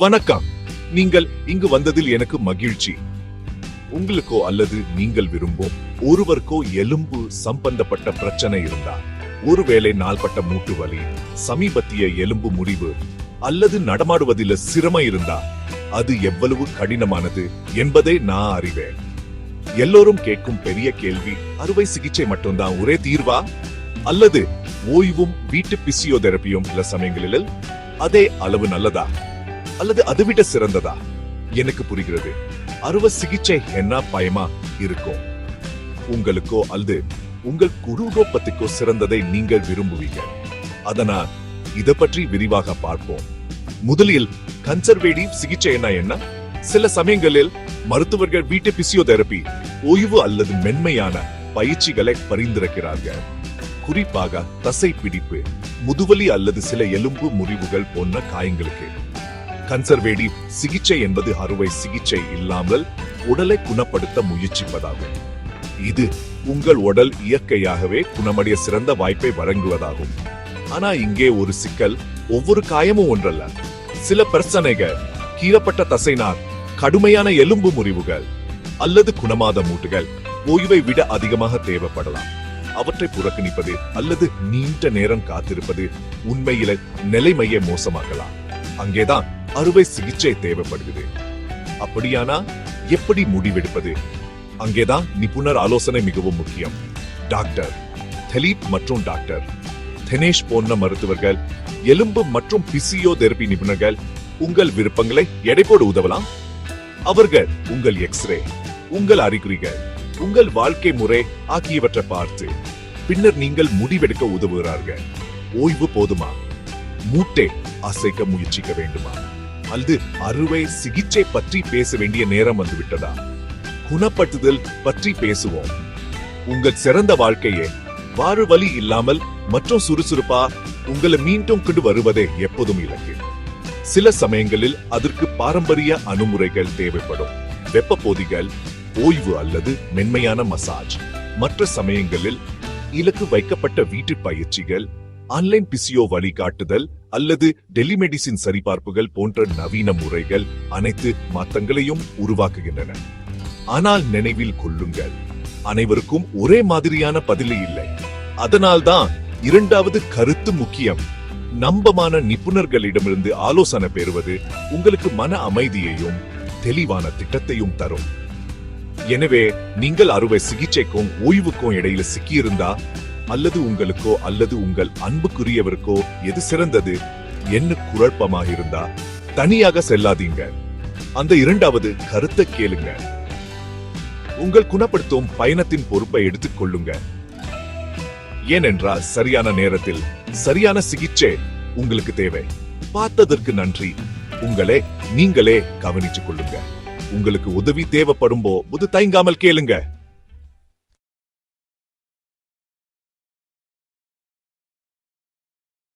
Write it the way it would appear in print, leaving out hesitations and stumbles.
வணக்கம். நீங்கள் இங்கு வந்ததில் எனக்கு மகிழ்ச்சி. உங்களுக்கோ அல்லது நீங்கள் விரும்பும் ஒருவருக்கோ எலும்பு சம்பந்தப்பட்ட பிரச்சனை இருந்தா, ஒருவேளை நாள்பட்ட மூட்டு வலி, சமீபத்திய எலும்பு முறிவு அல்லது நடமாடுவதில் சிரமம் இருந்தா, அது எவ்வளவு கடினமானது என்பதை நான் அறிவேன். எல்லோரும் கேட்கும் பெரிய கேள்வி, அறுவை சிகிச்சை மட்டும்தான் ஒரே தீர்வா, அல்லது ஓய்வும் வீட்டு பிசியோதெரபியும் சில சமயங்களில் அதே அளவு நல்லதா, அல்லது அதை விட சிறந்ததா? எனக்கு புரிகிறது. அறுவை சிகிச்சை என்ன பயமா இருக்கும் உங்களுக்கோ அல்லது உங்கள் குடும்பத்துக்கோ சிறந்ததை நீங்கள் விரும்புவீங்க. அதனால் இதை பற்றி விரிவாக பார்ப்போம். முதலில் கன்சர்வேட்டிவ் சிகிச்சை என்ன? சில சமயங்களில் மருத்துவர்கள் வீட்டு பிசியோதெரபி ஓய்வு அல்லது மென்மையான பயிற்சிகளை பரிந்துரைக்கிறார்கள். குறிப்பாக தசை பிடிப்பு, முதுவலி அல்லது சில எலும்பு முறிவுகள் போன்ற காயங்களுக்கு. கன்சர்வேட்டிவ் சிகிச்சை என்பது அறுவை சிகிச்சை இல்லாமல் உடலை குணப்படுத்த முயற்சிப்பதாகும். இது உங்கள் உடல் இயற்கையாகவே குணமடைய சிறந்த வாய்ப்பை வழங்குவதாகும். ஆனா இங்கே ஒரு சிக்கல், ஒவ்வொரு காயமும் ஒன்றல்ல. சில பிரச்சனைகள், கீழப்பட்ட தசைநார், கடுமையான எலும்பு முறிவுகள் அல்லது குணமாத மூட்டுகள் ஓய்வை விட அதிகமாக தேவைப்படலாம். அவற்றை புறக்கணிப்பது அல்லது நீண்ட நேரம் காத்திருப்பது உண்மையில நிலைமையை மோசமாக்கலாம். அங்கேதான் அறுவை சிகிச்சை தேவைப்படுகிறது. அப்படியானா எப்படி முடிவெடுப்பது? அங்கேதான் நிபுணர் ஆலோசனை மிகவும் முக்கியம். டாக்டர் திலீப் மற்றும் டாக்டர் தினேஷ் போன்ற மருத்துவர்கள், எலும்பு மற்றும் பிசியோதெரபி நிபுணர்கள் உங்கள் விருப்பங்களை எடை போட உதவலாம். அவர்கள் உங்கள் எக்ஸ்ரே, உங்கள் அறிகுறிகள், உங்கள் வாழ்க்கை முறை ஆகியவற்றை பார்த்து பின்னர் நீங்கள் முடிவெடுக்க உதவுகிறார்கள். ஓய்வு போதுமா? மூட்டை அசைக்க முயற்சிக்க வேண்டுமா? அல்லது அறுவை சிகிச்சை பற்றி பேச வேண்டிய நேரம் வந்துவிட்டதா? குணப்படுத்துதல் பற்றி பேசுவோம். உங்கள் சிறந்த வாழ்க்கையே வாறு வலி இல்லாமல் மற்றும் சுறுசுறுப்பா உங்களை மீண்டும் கொண்டு வருவதே எப்போதும் இலக்கு. சில சமயங்களில் அதற்கு பாரம்பரிய அணுமுறைகள் தேவைப்படும். வெப்ப போதிகள், ஓய்வு அல்லது மென்மையான மசாஜ். மற்ற சமயங்களில் இலக்கு வைக்கப்பட்ட வீட்டு பயிற்சிகள், ஆன்லைன் பிசியோ வழிகாட்டுதல் அல்லது டெலிமெடிசின் சரிபார்ப்புகள் போன்ற நவீன முறைகள் அனைத்து மாற்றங்களையும் உருவாக்குகின்றன. ஆனால் நினைவில் கொள்ளுங்கள், அனைவருக்கும் ஒரே மாதிரியான பதில் இல்லை. அதனால்தான் இரண்டாவது கருத்து முக்கியம். நம்பமான நிபுணர்களிடமிருந்து ஆலோசனை பெறுவது உங்களுக்கு மன அமைதியையும் தெளிவான திட்டத்தையும் தரும். எனவே நீங்கள் அறுவை சிகிச்சைக்கும் ஓய்வுக்கும் இடையில சிக்கியிருந்தா, அல்லது உங்களுக்கோ அல்லது உங்கள் அன்புக்குரியவருக்கோ எது சிறந்தது என்ன குழப்பமாக இருந்தா, தனியாக செல்லாதீங்க. அந்த இரண்டாவது கருத்தை கேளுங்க. உங்கள் குணப்படுத்தும் பயணத்தின் பொறுப்பை எடுத்துக் கொள்ளுங்க. ஏனென்றால் சரியான நேரத்தில் சரியான சிகிச்சை உங்களுக்கு தேவை. பார்த்ததற்கு நன்றி. உங்களே நீங்களே கவனித்துக் கொள்ளுங்க. உங்களுக்கு உதவி தேவைப்படும் போது தயங்காமல் கேளுங்க.